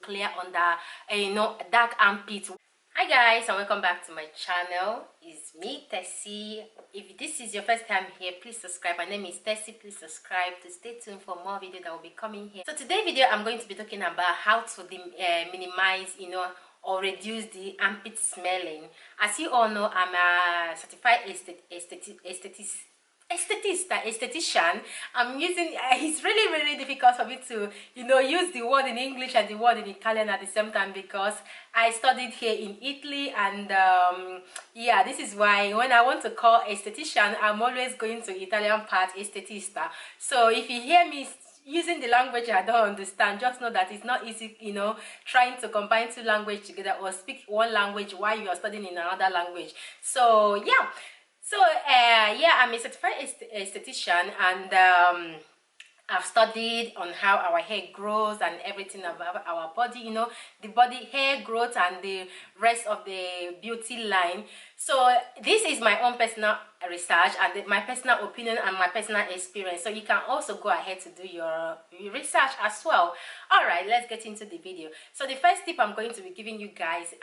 clear under dark armpits. Hi guys, and welcome back to my channel. It's me, Tessie. If this is your first time here, please subscribe. My name is Tessie. Please subscribe to stay tuned for more videos that will be coming here. So today's video, I'm going to be talking about how to minimize, or reduce the armpit smelling. As you all know, I'm a certified esthetician. I'm using it's really difficult for me to use the word in English and the word in Italian at the same time, because I studied here in Italy, and yeah, this is why when I want to call esthetician, I'm always going to Italian part, estetista. So if you hear me using the language I don't understand, just know that it's not easy, trying to combine two languages together or speak one language while you are studying in another language. So yeah. So yeah, I'm a certified esthetician, and I've studied on how our hair grows and everything about our body, the body hair growth and the rest of the beauty line. So this is my own personal research and my personal opinion and my personal experience. So you can also go ahead to do your research as well. All right, let's get into the video. So the first tip I'm going to be giving you guys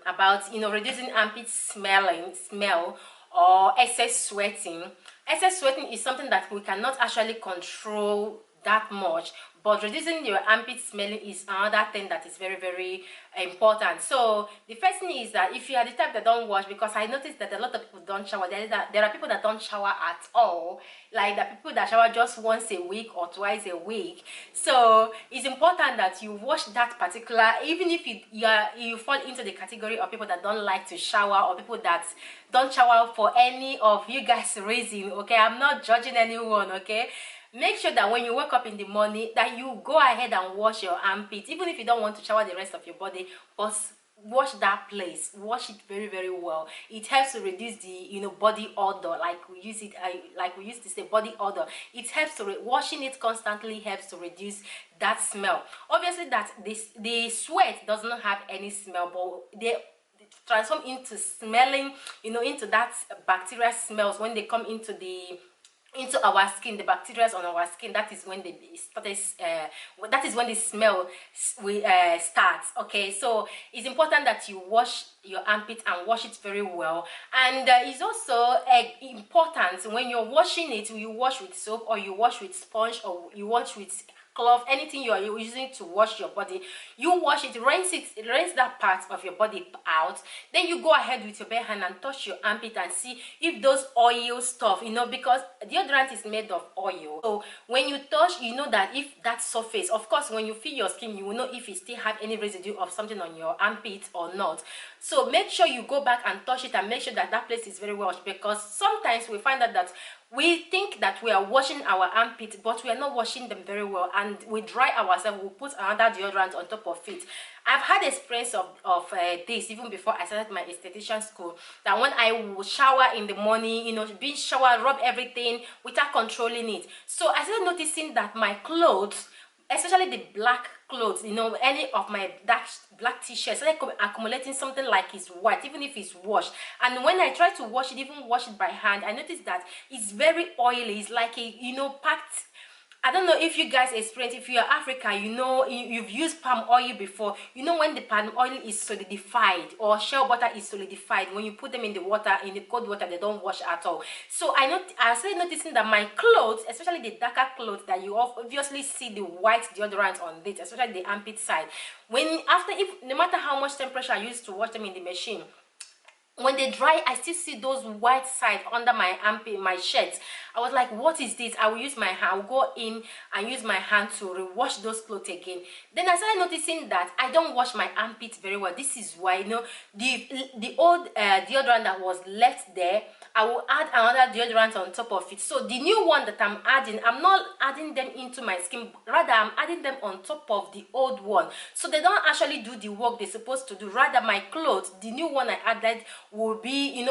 about reducing armpit smell or excess sweating. Excess sweating is something that we cannot actually control that much, but reducing your armpit smelling is another thing that is very important. So the first thing is that if you are the type that don't wash, because I noticed that a lot of people don't shower, there are people that don't shower at all, like the people that shower just once a week or twice a week. So it's important that you wash that particular, even if you fall into the category of people that don't like to shower, or people that don't shower for any of you guys' reason. Okay, I'm not judging anyone. Okay, make sure that when you wake up in the morning that you go ahead and wash your armpit, even if you don't want to shower the rest of your body, but wash that place, wash it very well. It helps to reduce the body odor, like we used to say body odor. It helps to washing it constantly helps to reduce that smell. Obviously that the sweat does not have any smell, but they transform into smelling, into that bacteria smells when they come into our skin. The bacteria on our skin, that is when that is when the smell starts. Okay, so it's important that you wash your armpit and wash it very well. And it's also important when you're washing it, you wash with soap, or you wash with sponge, or you wash with cloth, anything you are using to wash your body. You wash it, rinse that part of your body out. Then you go ahead with your bare hand and touch your armpit and see if those oil stuff, because deodorant is made of oil. So when you touch, you know that if that surface, of course, when you feel your skin, you will know if it still have any residue of something on your armpit or not. So make sure you go back and touch it and make sure that that place is very washed, because sometimes we find out that we think that we are washing our armpits, but we are not washing them very well, and we dry ourselves. We put another deodorant on top of it. I've had experience of this even before I started my esthetician school, that when I would shower in the morning, being shower, rub everything without controlling it. So I started noticing that my clothes, especially the black clothes, any of my black t-shirts, started accumulating something like it's white, even if it's washed. And when I try to wash it, even wash it by hand, I noticed that it's very oily. It's like a packed. I don't know if you guys experience, if you're Africa, you've used palm oil before. When the palm oil is solidified, or shea butter is solidified, when you put them in the water, in the cold water, they don't wash at all. So I started noticing that my clothes, especially the darker clothes that you obviously see the white deodorant on it, especially the armpit side, no matter how much temperature I use to wash them in the machine, when they dry, I still see those white side under my armpit, my shirts. I was like, what is this? I will use my hand. I will go in and use my hand to wash those clothes again. Then I started noticing that I don't wash my armpits very well. This is why, the old deodorant that was left there, I will add another deodorant on top of it. So the new one that I'm adding, I'm not adding them into my skin, rather I'm adding them on top of the old one. So they don't actually do the work they're supposed to do. Rather, my clothes, the new one I added, will be,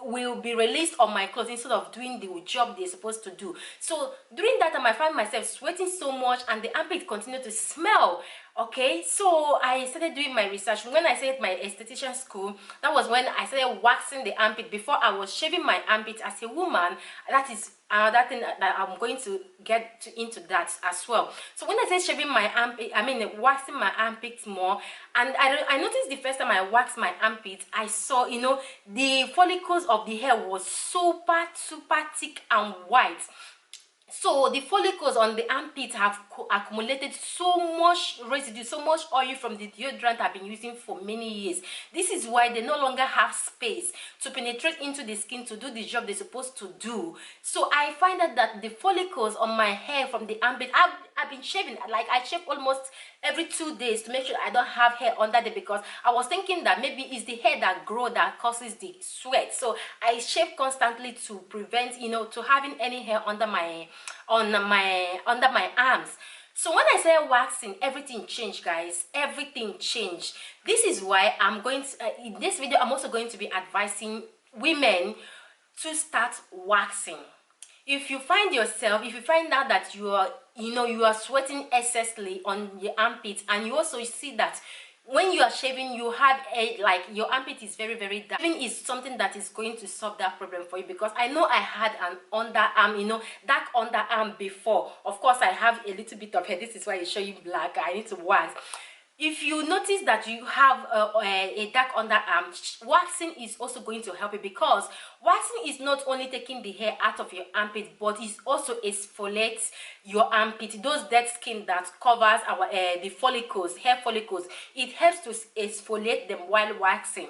will be released on my clothes instead of doing the job they're supposed to do. So during that time I find myself sweating so much and the armpit continued to smell. Okay, so I started doing my research. When I started my esthetician school, that was when I started waxing the armpit. Before, I was shaving my armpit as a woman. That is another thing that I'm going to get into that as well. So when I started shaving my armpit, I mean waxing my armpits more, and I noticed the first time I waxed my armpit, I saw, you know, the follicles of the hair was super thick and white. So the follicles on the armpit have accumulated so much residue, so much oil from the deodorant I've been using for many years. This is why they no longer have space to penetrate into the skin to do the job they're supposed to do. So I find out that the follicles on my hair from the armpit, I've been shaving, like I shave almost every 2 days to make sure I don't have hair under there, because I was thinking that maybe it's the hair that grows that causes the sweat. So I shave constantly to prevent, you know, to having any hair under my arms. So when I started waxing, everything changed, guys. Everything changed. This is why I'm going to in this video I'm also going to be advising women to start waxing. If you find out that you are sweating excessively on your armpits, and you also see that when you are shaving you have like your armpit is very dark, shaving is something that is going to solve that problem for you, because I know I had an underarm, you know, dark underarm before. Of course I have a little bit of hair, this is why it's showing black. I need to wax. If you notice that you have a dark underarm, waxing is also going to help you, because waxing is not only taking the hair out of your armpit, but it also exfoliates your armpit, those dead skin that covers our the follicles, hair follicles. It helps to exfoliate them while waxing.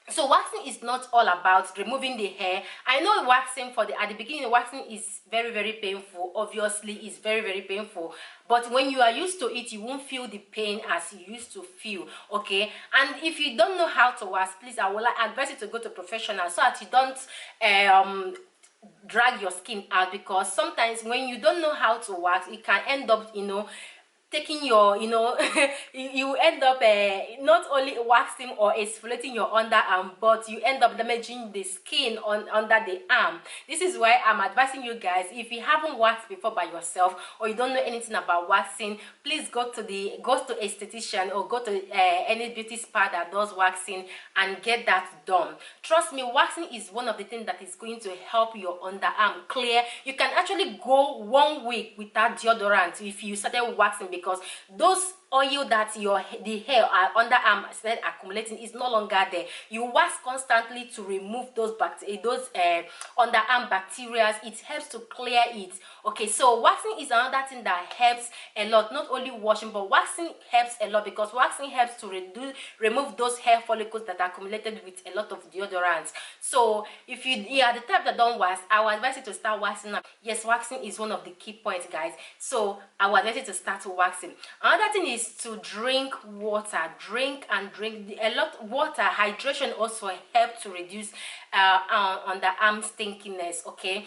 So waxing is not all about removing the hair. I know waxing at the beginning, waxing is very painful. Obviously it's very painful, but when you are used to it, you won't feel the pain as you used to feel. Okay, and if you don't know how to wax, please, I will advise you to go to professional so that you don't drag your skin out, because sometimes when you don't know how to wax, it can end up, you know, taking your, you know, you end up not only waxing or exfoliating your underarm, but you end up damaging the skin under the arm. This is why I'm advising you guys, if you haven't waxed before by yourself, or you don't know anything about waxing, please go to esthetician or go to any beauty spa that does waxing and get that done. Trust me, waxing is one of the things that is going to help your underarm clear. You can actually go 1 week without deodorant if you started waxing, because those oil that the hair underarm started accumulating is no longer there. You wax constantly to remove those underarm bacteria. It helps to clear it. Okay, so waxing is another thing that helps a lot. Not only washing, but waxing helps a lot, because waxing helps to remove those hair follicles that are accumulated with a lot of deodorants. So if you are the type that don't wax, I would advise you to start waxing now. Yes, waxing is one of the key points, guys. So I would advise you to start waxing. Another thing is to drink water. Drink a lot. Water hydration also helps to reduce underarm stinkiness. Okay,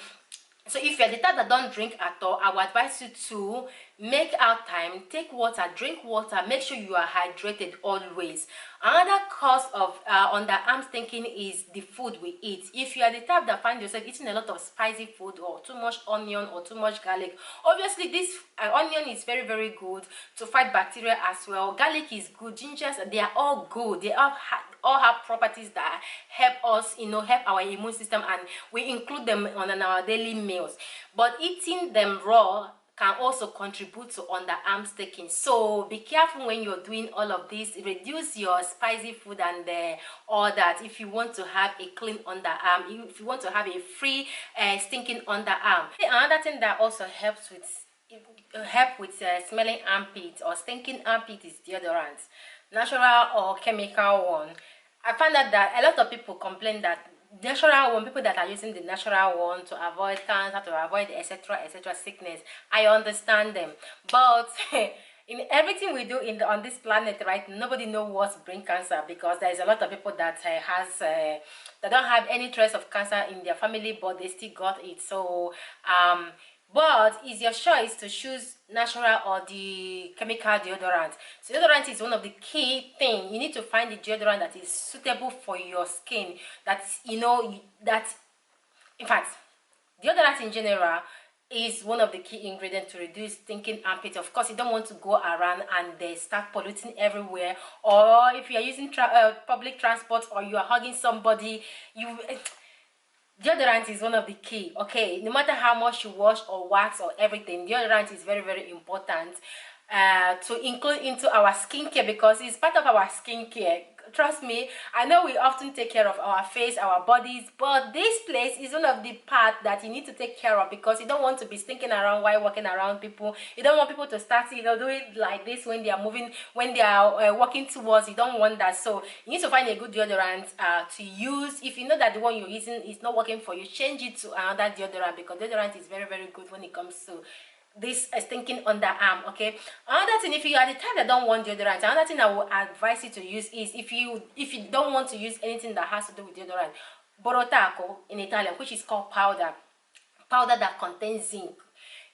so if you're the type that don't drink at all, I would advise you to make out time, take water, drink water, make sure you are hydrated always. Another cause of underarm stinking is the food we eat. If you are the type that find yourself eating a lot of spicy food, or too much onion, or too much garlic, obviously this onion is very good to fight bacteria as well. Garlic is good, gingers, they are all good. They all have properties that help us, you know, help our immune system, and we include them on our daily meals. But eating them raw can also contribute to underarm sticking. So be careful when you're doing all of this. Reduce your spicy food and all that if you want to have a clean underarm, if you want to have a free stinking underarm. Another thing that also helps with smelling armpit or stinking armpit is deodorant, natural or chemical one. I found out that a lot of people complain that natural one, people that are using the natural one to avoid cancer, to avoid etc sickness, I understand them, but in everything we do on this planet, right, nobody knows what brings cancer, because there is a lot of people that that don't have any trace of cancer in their family, but they still got it. So but it's your choice to choose natural or the chemical deodorant. So deodorant is one of the key things. You need to find the deodorant that is suitable for your skin, that that, in fact, deodorant in general is one of the key ingredients to reduce stinking armpit. Of course, you don't want to go around and they start polluting everywhere, or if you are using public transport, or you are hugging somebody, deodorant is one of the key. Okay, no matter how much you wash or wax or everything, deodorant is very, very important to include into our skincare, because it's part of our skincare. Trust me, I know we often take care of our face, our bodies, but this place is one of the part that you need to take care of, because you don't want to be stinking around while walking around people. You don't want people to start doing like this when they are moving, when they are walking towards. You don't want that. So you need to find a good deodorant to use. If you know that the one you're using is not working for you, change it to another deodorant, because deodorant is very, very good when it comes to this stinking underarm. Okay, another thing, if you are the type that don't want deodorant, another thing I will advise you to use is, if you don't want to use anything that has to do with deodorant, borotaco in Italian, which is called powder that contains zinc.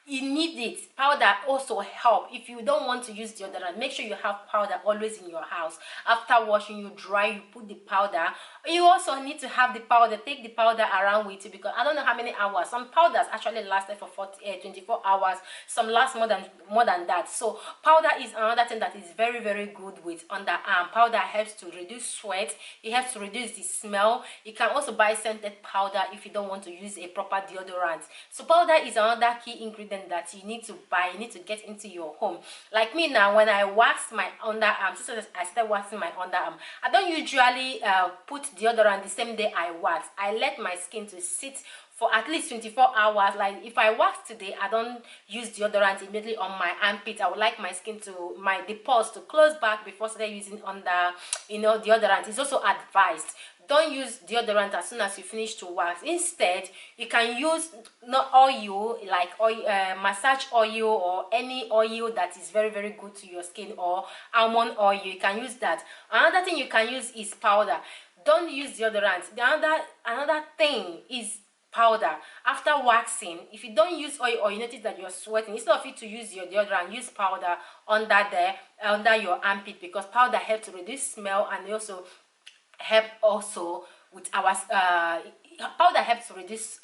You need it. Powder also help. If you don't want to use deodorant, make sure you have powder always in your house. After washing, you dry, you put the powder. You also need to have the powder. Take the powder around with you, because I don't know how many hours. Some powders actually lasted for 24 hours. Some last more than that. So powder is another thing that is very, very good with underarm. Powder helps to reduce sweat. It helps to reduce the smell. You can also buy scented powder if you don't want to use a proper deodorant. So powder is another key ingredient that you need to buy, you need to get into your home. Like me now, when I wax my underarm, since I started waxing my underarm, I don't usually put deodorant the same day I wax. I let my skin to sit for at least 24 hours. Like if I wax today, I don't use deodorant immediately on my armpit. I would like my skin to, the pores to close back before starting using deodorant. It's also advised. Don't use deodorant as soon as you finish to wax. Instead, you can use not oil, like oil, massage oil, or any oil that is very, very good to your skin, or almond oil. You can use that. Another thing you can use is powder. Don't use deodorant. Another thing is powder. After waxing, if you don't use oil, or you notice that you're sweating, instead of you to use your deodorant, use powder under your armpit, because powder helps to reduce smell, and also help also with our powder helps to reduce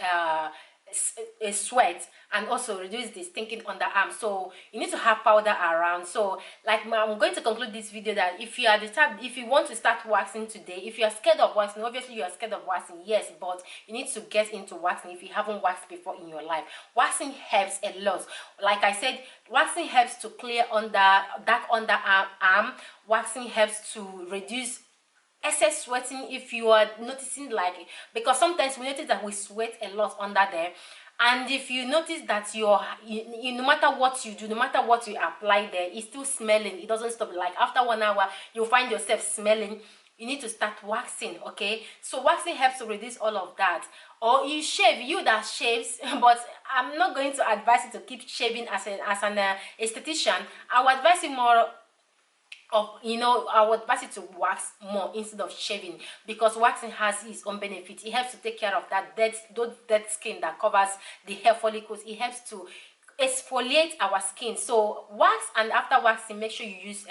sweat, and also reduce the stinking underarm. So you need to have powder around. So like, I'm going to conclude this video that if you are the type, if you want to start waxing today, if you are scared of waxing, obviously you are scared of waxing, yes, but you need to get into waxing if you haven't waxed before in your life. Waxing helps a lot. Like I said, waxing helps to clear dark underarm. Waxing helps to reduce excess sweating. If you are noticing, like, because sometimes we notice that we sweat a lot under there, and if you notice that no matter what you do, no matter what you apply there, it's still smelling, it doesn't stop. Like after 1 hour you'll find yourself smelling, you need to start waxing. Okay, so waxing helps to reduce all of that. Or you shave, you that shaves, but I'm not going to advise you to keep shaving as an esthetician. I would advise you more I would advise you to wax more instead of shaving, because waxing has its own benefits. It helps to take care of those dead skin that covers the hair follicles. It helps to exfoliate our skin. So wax, and after waxing, make sure you use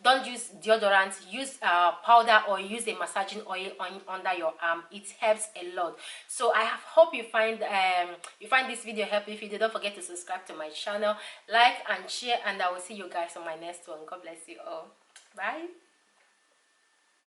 don't use deodorant, use powder, or use a massaging oil under your arm. It helps a lot. So I hope you find this video helpful. If you did, don't forget to subscribe to my channel, like and share, and I will see you guys on my next one. God bless you all. Bye.